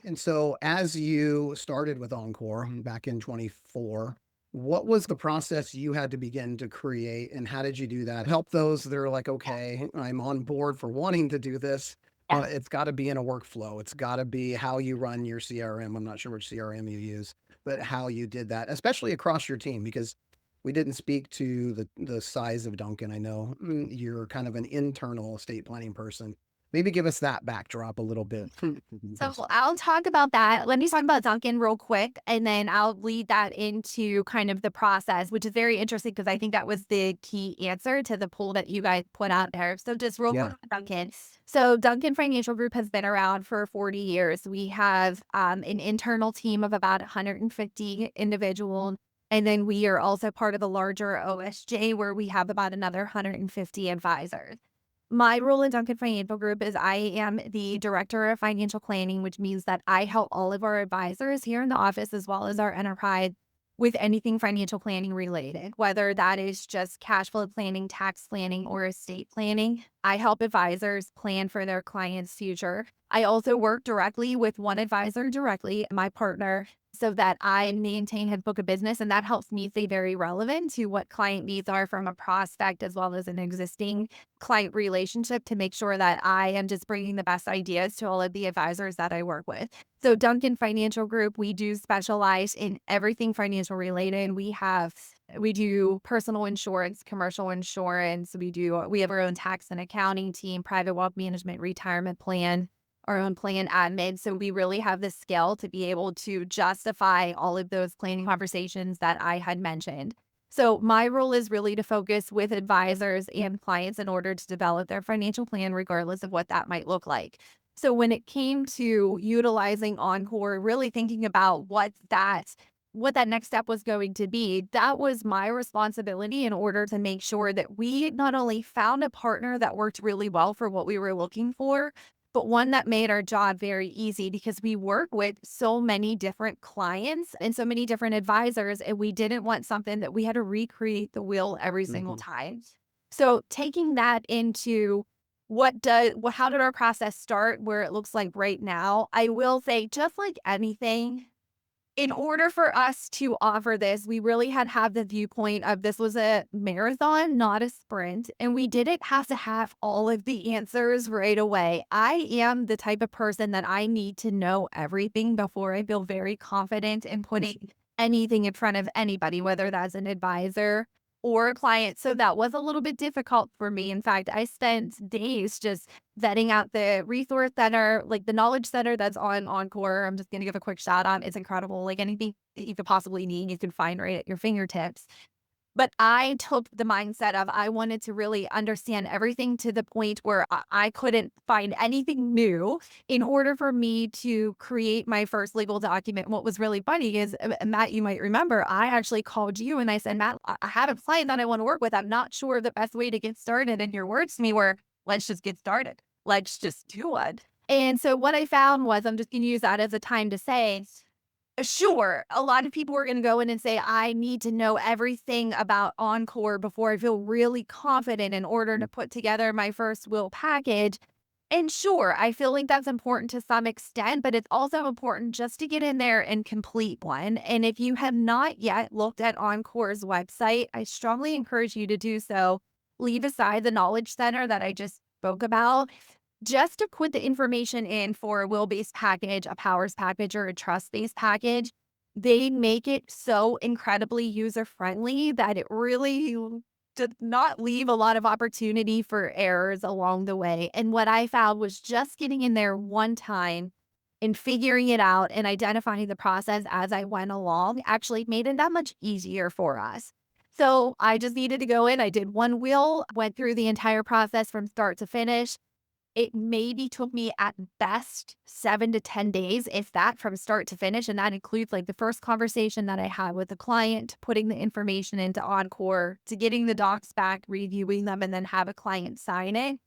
And so as you started with Encore back in 24, what was the process you had to begin to create and how did you do that? Help those that are like, okay, I'm on board for wanting to do this, Yeah. but it's got to be in a workflow. It's got to be how you run your CRM. I'm not sure which CRM you use, but how you did that, especially across your team, because we didn't speak to the size of Duncan. I know you're kind of an internal estate planning person. Maybe give us that backdrop a little bit. So Because I'll talk about that. Let me talk about Duncan real quick, and then I'll lead that into kind of the process, which is very interesting because I think that was the key answer to the poll that you guys put out there. So just real quick yeah. on Duncan. So Duncan Financial Group has been around for 40 years. We have an internal team of about 150 individuals. And then we are also part of a larger OSJ where we have about another 150 advisors. My role in Duncan Financial Group is I am the director of financial planning, which means that I help all of our advisors here in the office as well as our enterprise with anything financial planning related, whether that is just cash flow planning, tax planning, or estate planning. I help advisors plan for their clients' future. I also work directly with one advisor directly, my partner, so that I maintain his book of business. And that helps me stay very relevant to what client needs are from a prospect as well as an existing client relationship to make sure that I am just bringing the best ideas to all of the advisors that I work with. So Duncan Financial Group, we do specialize in everything financial related. We do personal insurance, commercial insurance. We have our own tax and accounting team, private wealth management, retirement plan, our own plan admin. So we really have the skill to be able to justify all of those planning conversations that I had mentioned. So my role is really to focus with advisors and clients in order to develop their financial plan, regardless of what that might look like. So when it came to utilizing Encore, really thinking about what that next step was going to be, that was my responsibility in order to make sure that we not only found a partner that worked really well for what we were looking for, but one that made our job very easy because we work with so many different clients and so many different advisors, and we didn't want something that we had to recreate the wheel every single Mhm. time. So taking that into how did our process start where it looks like right now? I will say, just like anything, in order for us to offer this, we really had to have the viewpoint of this was a marathon, not a sprint, and we didn't have to have all of the answers right away. I am the type of person that I need to know everything before I feel very confident in putting anything in front of anybody, whether that's an advisor or a client. So that was a little bit difficult for me. In fact, I spent days just vetting out the resource center, like the knowledge center that's on Encore. I'm just going to give a quick shout out. It's incredible. Like anything that you could possibly need, you can find right at your fingertips. But I took the mindset of I wanted to really understand everything to the point where I couldn't find anything new in order for me to create my first legal document. What was really funny is, Matt, you might remember, I actually called you and I said, Matt, I have a client that I want to work with. I'm not sure the best way to get started. And your words to me were, let's just get started. Let's just do it. And so what I found was, I'm just going to use that as a time to say, sure, a lot of people are gonna go in and say, "I need to know everything about Encore before I feel really confident in order to put together my first will package." And sure, I feel like that's important to some extent, but it's also important just to get in there and complete one. And if you have not yet looked at Encore's website, I strongly encourage you to do so. Leave aside the knowledge center that I just spoke about, just to put the information in for a will-based package, a powers package, or a trust-based package. They make it so incredibly user-friendly that it really did not leave a lot of opportunity for errors along the way. And what I found was just getting in there one time and figuring it out and identifying the process as I went along actually made it that much easier for us. So I just needed to go in. I did one will, went through the entire process from start to finish. It maybe took me at best 7 to 10 days, if that, from start to finish, and that includes, like, the first conversation that I had with the client, putting the information into Encore, to getting the docs back, reviewing them, and then have a client sign it.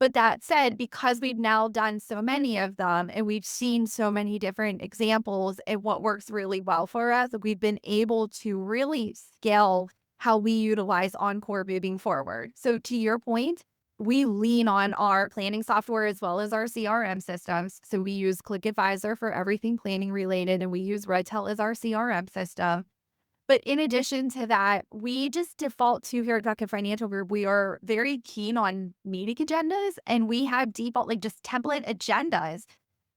But that said, because we've now done so many of them and we've seen so many different examples and what works really well for us, we've been able to really scale how we utilize Encore moving forward. So to your point, we lean on our planning software as well as our CRM systems. So we use CLIC Advisor for everything planning related, and we use Redtail as our CRM system. But in addition to that, we just default to here at Duncan Financial Group. We are very keen on meeting agendas, and we have default, like just template agendas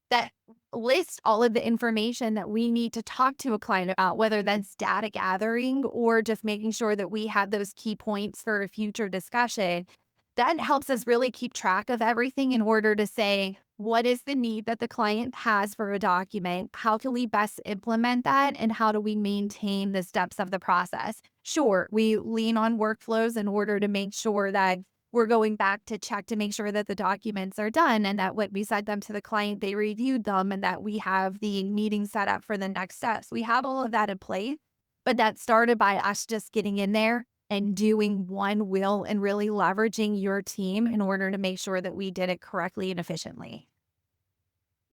that list all of the information that we need to talk to a client about, whether that's data gathering or just making sure that we have those key points for a future discussion. That helps us really keep track of everything in order to say, what is the need that the client has for a document? How can we best implement that? And how do we maintain the steps of the process? Sure, we lean on workflows in order to make sure that we're going back to check to make sure that the documents are done and that when we sent them to the client, they reviewed them and that we have the meeting set up for the next steps. We have all of that in place, but that started by us just getting in there and doing one will and really leveraging your team in order to make sure that we did it correctly and efficiently.